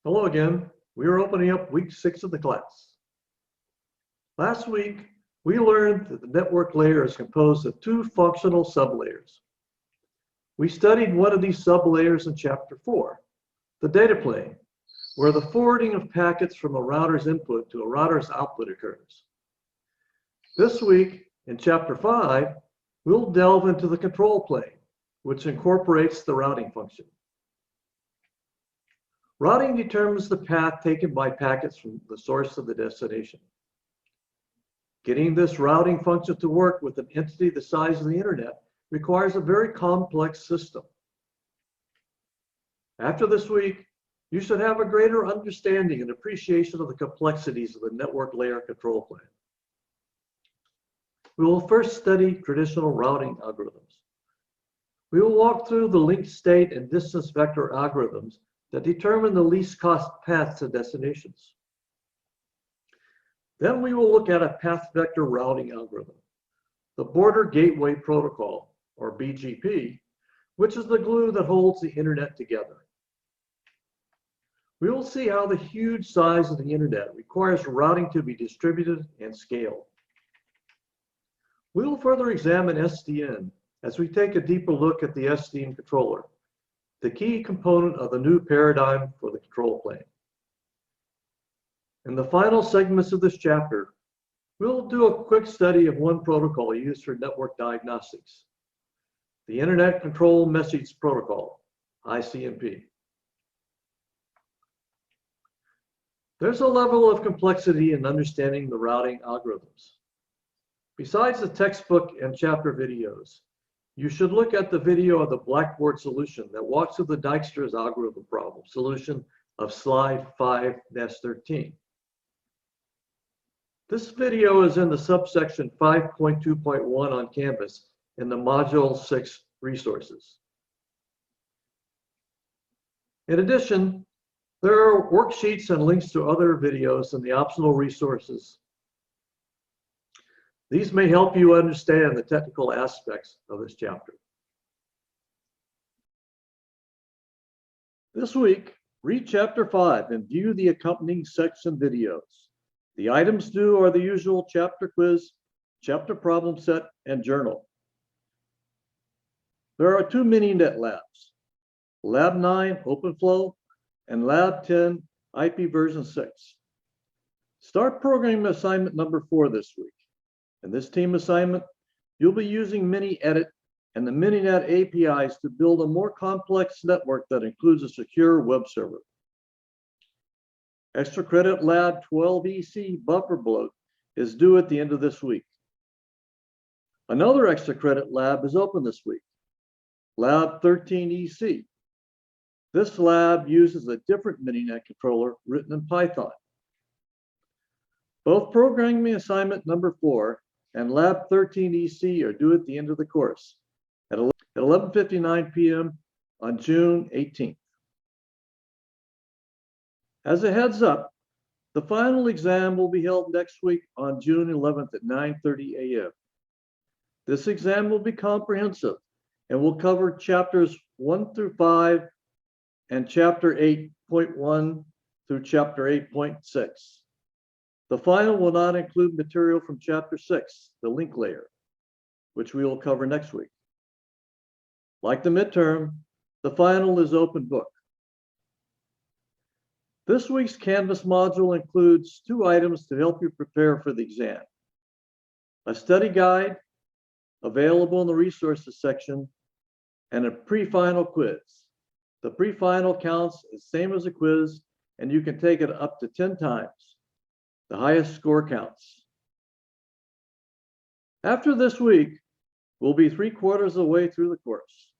Hello again. We are opening up week 6 of the class. Last week, we learned that the network layer is composed of 2 functional sublayers. We studied one of these sublayers in chapter 4, the data plane, where the forwarding of packets from a router's input to a router's output occurs. This week, in chapter 5, we'll delve into the control plane, which incorporates the routing function. Routing determines the path taken by packets from the source to the destination. Getting this routing function to work with an entity the size of the internet requires a very complex system. After this week, you should have a greater understanding and appreciation of the complexities of the network layer control plane. We will first study traditional routing algorithms. We will walk through the linked state and distance vector algorithms that determine the least cost path to destinations. Then we will look at a path vector routing algorithm, the Border Gateway Protocol, or BGP, which is the glue that holds the internet together. We will see how the huge size of the internet requires routing to be distributed and scaled. We will further examine SDN as we take a deeper look at the SDN controller, the key component of the new paradigm for the control plane. In the final segments of this chapter, we'll do a quick study of one protocol used for network diagnostics, the Internet Control Message Protocol, ICMP. There's a level of complexity in understanding the routing algorithms. Besides the textbook and chapter videos, you should look at the video of the Blackboard solution that walks through the Dijkstra's algorithm problem solution of slide 5-13. This video is in the subsection 5.2.1 on Canvas in the Module 6 resources. In addition, there are worksheets and links to other videos in the optional resources. These may help you understand the technical aspects of this chapter. This week, read chapter 5 and view the accompanying section videos. The items due are the usual chapter quiz, chapter problem set, and journal. There are 2 mini-net labs, Lab 9 OpenFlow and Lab 10 IP version 6. Start programming assignment number 4 this week. In this team assignment, you'll be using Mini-Edit and the Mininet APIs to build a more complex network that includes a secure web server. Extra Credit Lab 12EC buffer bloat is due at the end of this week. Another Extra Credit lab is open this week, Lab 13EC. This lab uses a different Mininet controller written in Python. Both programming assignment number 4 and Lab 13EC are due at the end of the course at 11:59 p.m. on June 18th. As a heads up, the final exam will be held next week on June 11th at 9:30 a.m. This exam will be comprehensive and will cover chapters 1 through 5 and chapter 8.1 through chapter 8.6. The final will not include material from chapter 6, the link layer, which we will cover next week. Like the midterm, the final is open book. This week's Canvas module includes 2 items to help you prepare for the exam. A study guide available in the resources section and a pre-final quiz. The pre-final counts the same as a quiz and you can take it up to 10 times. The highest score counts. After this week, we'll be 3/4 of the way through the course.